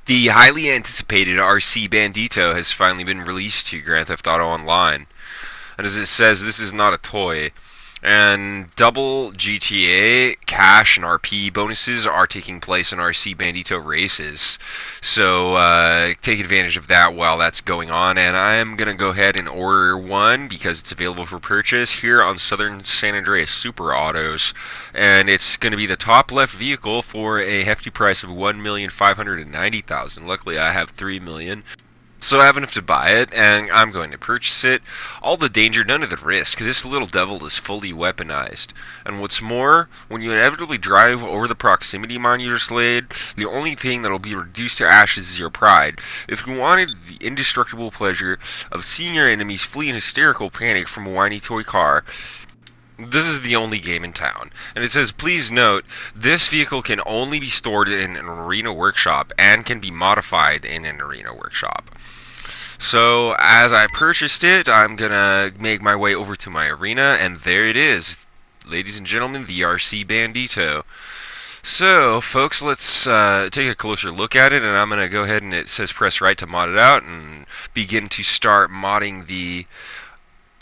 The highly anticipated RC Bandito has finally been released to Grand Theft Auto Online. And as it says, this is not a toy. And double GTA cash and RP bonuses are taking place in RC Bandito races. So take advantage of that while that's going on. And I'm going to go ahead and order one because it's available for purchase here on Southern San Andreas Super Autos. And it's going to be the top left vehicle for a hefty price of $1,590,000. Luckily, I have $3 million. So I have enough to buy it, and I'm going to purchase it. All the danger, none of the risk. This little devil is fully weaponized. And what's more, when you inevitably drive over the proximity mine you just laid, the only thing that'll be reduced to ashes is your pride. If you wanted the indestructible pleasure of seeing your enemies flee in hysterical panic from a whiny toy car, this is the only game in town. And it says, please note, this vehicle can only be stored in an arena workshop and can be modified in an arena workshop. So as I purchased it, I'm gonna make my way over to my arena, and there it is, ladies and gentlemen, the RC Bandito. So folks, let's take a closer look at it, and I'm gonna go ahead and it says press right to mod it out and begin to start modding the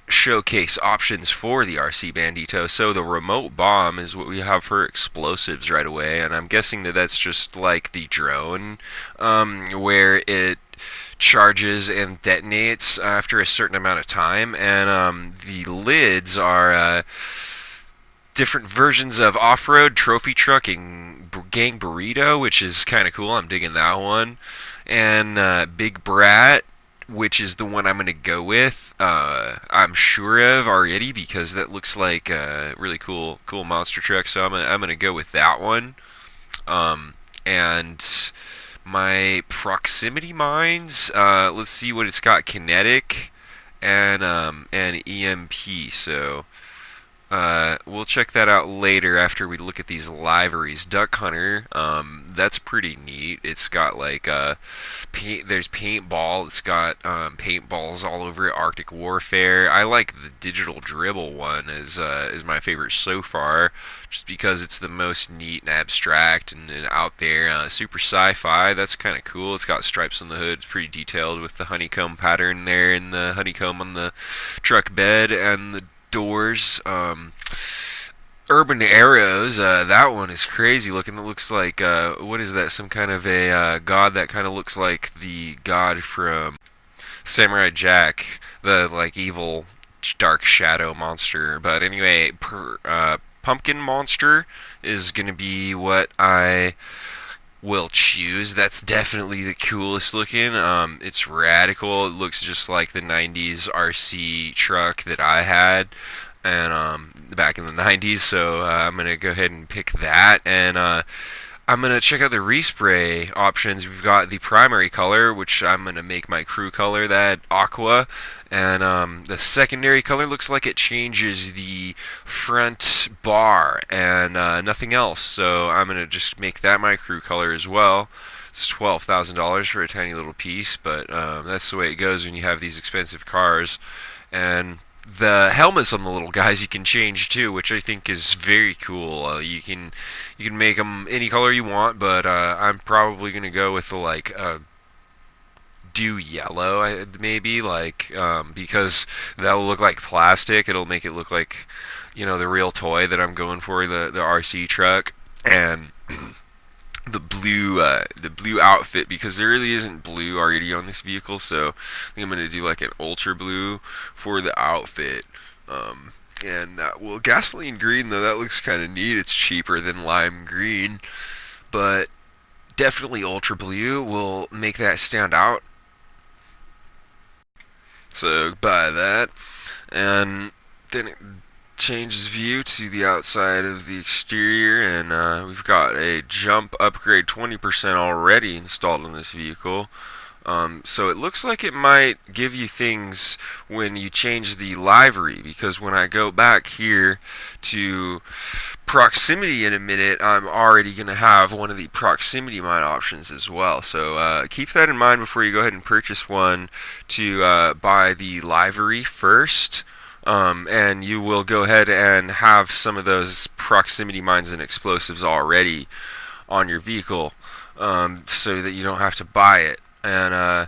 showcase options for the RC Bandito. So the remote bomb is what we have for explosives right away, and I'm guessing that that's just like the drone, where it charges and detonates after a certain amount of time. And the lids are different versions of off-road, trophy truck, and gang burrito, which is kind of cool. I'm digging that one. And big brat, which is the one I'm going to go with. I'm sure of already because that looks like a really cool monster truck. So I'm gonna go with that one. And my proximity mines. Let's see what it's got: kinetic and EMP. So we'll check that out later after we look at these liveries. Duck Hunter, that's pretty neat. It's got like there's paintball. It's got paintballs all over it. Arctic Warfare. I like the digital dribble one is my favorite so far, just because it's the most neat and abstract and out there. Super sci-fi. That's kind of cool. It's got stripes on the hood. It's pretty detailed with the honeycomb pattern there and the honeycomb on the truck bed and the doors. Urban Arrows, that one is crazy looking. It looks like what is that, some kind of a god that kind of looks like the god from Samurai Jack, the like evil dark shadow monster. But anyway, pumpkin monster is gonna be what I will choose. That's definitely the coolest looking. It's radical. It looks just like the 90s RC truck that I had, and back in the 90s. So I'm gonna go ahead and pick that, and I'm gonna check out the respray options. We've got the primary color, which I'm gonna make my crew color that aqua, and the secondary color looks like it changes the front bar and nothing else. So I'm gonna just make that my crew color as well. It's $12,000 for a tiny little piece, but that's the way it goes when you have these expensive cars. And the helmets on the little guys you can change too, which I think is very cool. You can make them any color you want, but I'm probably gonna go with the like dew yellow, maybe, like because that will look like plastic. It'll make it look like, you know, the real toy that I'm going for, the RC truck. And the blue outfit, because there really isn't blue already on this vehicle, so I think I'm gonna do like an ultra blue for the outfit. And well, gasoline green though, that looks kind of neat. It's cheaper than lime green, but definitely ultra blue will make that stand out. So buy that, and then it changes view to the outside of the exterior, and we've got a jump upgrade 20% already installed in this vehicle. So it looks like it might give you things when you change the livery, because when I go back here to proximity in a minute, I'm already going to have one of the proximity mine options as well. So keep that in mind before you go ahead and purchase one, to buy the livery first. And you will go ahead and have some of those proximity mines and explosives already on your vehicle. so that you don't have to buy it. And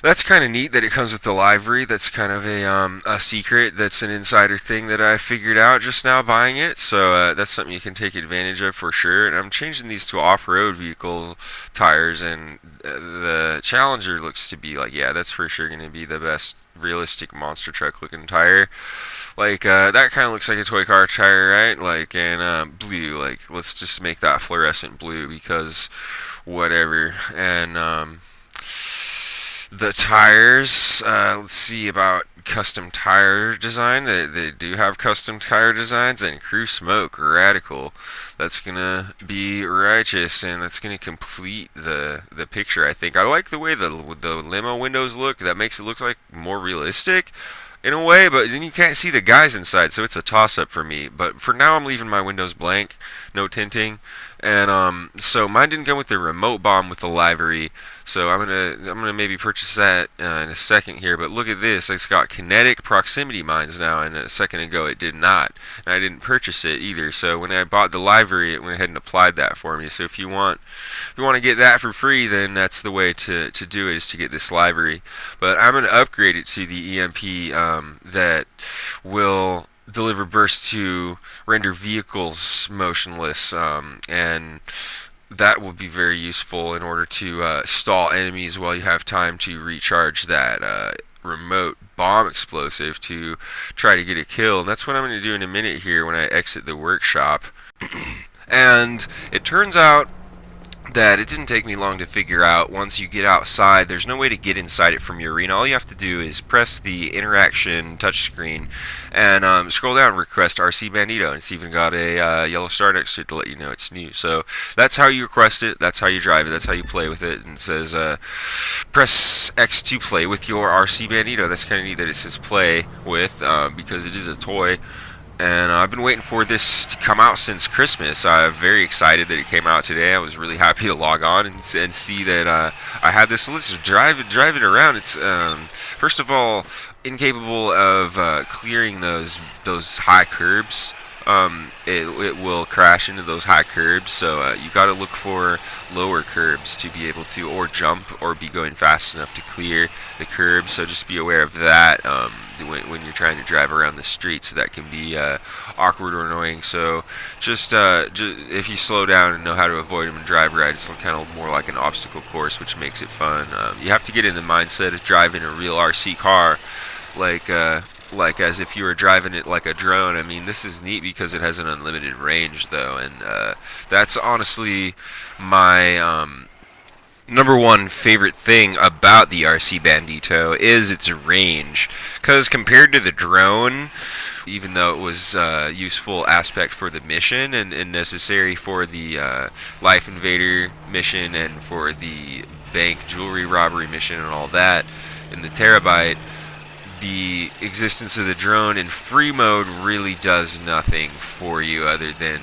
that's kind of neat that it comes with the livery. That's kind of a secret. That's an insider thing that I figured out just now buying it. So that's something you can take advantage of for sure. And I'm changing these to off-road vehicle tires, and the Challenger looks to be like, yeah, that's for sure going to be the best realistic monster truck looking tire. Like that kind of looks like a toy car tire, right? Like and blue. Like let's just make that fluorescent blue because whatever. And the tires, let's see about custom tire design. They do have custom tire designs, and crew smoke radical. That's gonna be righteous, and that's gonna complete the picture. I think I like the way the limo windows look. That makes it look like more realistic in a way, but then you can't see the guys inside, so it's a toss-up for me. But for now, I'm leaving my windows blank, no tinting, and so mine didn't come with the remote bomb with the livery. So I'm gonna maybe purchase that in a second here. But look at this, it's got kinetic proximity mines now, and a second ago it did not, and I didn't purchase it either. So when I bought the livery, it went ahead and applied that for me. So if you want to get that for free, then that's the way to do it, is to get this livery. But I'm gonna upgrade it to the EMP that will deliver bursts to render vehicles motionless, and that will be very useful in order to stall enemies while you have time to recharge that remote bomb explosive to try to get a kill. And that's what I'm going to do in a minute here when I exit the workshop. And it turns out that it didn't take me long to figure out. Once you get outside, there's no way to get inside it from your arena. All you have to do is press the interaction touchscreen and scroll down, request RC Bandito, and it's even got a yellow star next to it to let you know it's new. So that's how you request it, that's how you drive it, that's how you play with it. And it says press X to play with your RC Bandito. That's kind of neat that it says play with, because it is a toy. And I've been waiting for this to come out since Christmas. I'm very excited that it came out today. I was really happy to log on and see that I had this. So let's drive it around. It's first of all incapable of clearing those high curbs. It will crash into those high curbs, so you got to look for lower curbs to be able to, or jump, or be going fast enough to clear the curbs. So just be aware of that when you're trying to drive around the streets. That can be awkward or annoying. So just if you slow down and know how to avoid them and drive right, it's kind of more like an obstacle course, which makes it fun. You have to get in the mindset of driving a real RC car, like as if you were driving it like a drone. I mean, this is neat because it has an unlimited range, though, and that's honestly my number one favorite thing about the RC Bandito is its range. Because compared to the drone, even though it was a useful aspect for the mission and necessary for the Life Invader mission and for the bank jewelry robbery mission and all that in the Terabyte, the existence of the drone in free mode really does nothing for you other than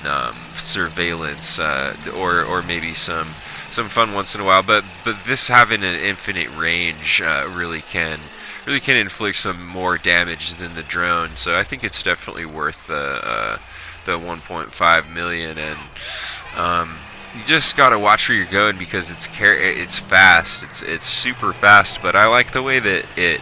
surveillance or maybe some fun once in a while. But this having an infinite range really can inflict some more damage than the drone. So I think it's definitely worth the 1.5 million. And you just gotta watch where you're going because it's fast. It's super fast. But I like the way that it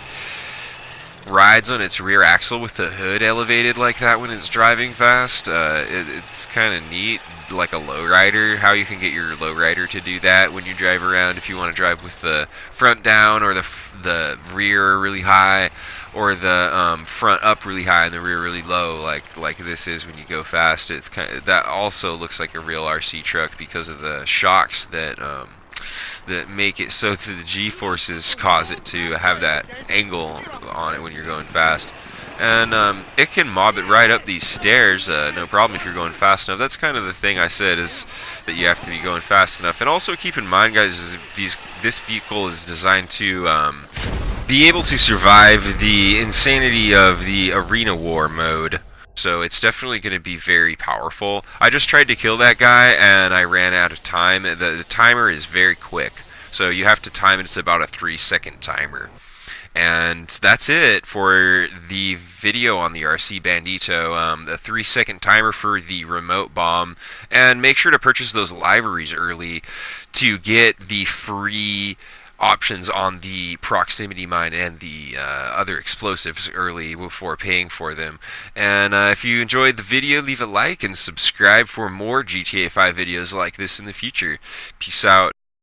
rides on its rear axle with the hood elevated like that when it's driving fast. It's kind of neat, like a lowrider, how you can get your lowrider to do that when you drive around. If you want to drive with the front down or the rear really high, or the front up really high and the rear really low, like this is when you go fast. It's that also looks like a real RC truck because of the shocks that make it so that the G-forces cause it to have that angle on it when you're going fast. And it can mob it right up these stairs, no problem if you're going fast enough. That's kind of the thing I said, is that you have to be going fast enough. And also keep in mind, guys, this vehicle is designed to be able to survive the insanity of the arena war mode. So it's definitely going to be very powerful. I just tried to kill that guy and I ran out of time. The timer is very quick, so you have to time it. It's about a 3-second timer. And that's it for the video on the RC Bandito. The 3-second timer for the remote bomb. And make sure to purchase those libraries early to get the free options on the proximity mine and the other explosives early before paying for them. And if you enjoyed the video, leave a like and subscribe for more GTA 5 videos like this in the future. Peace out.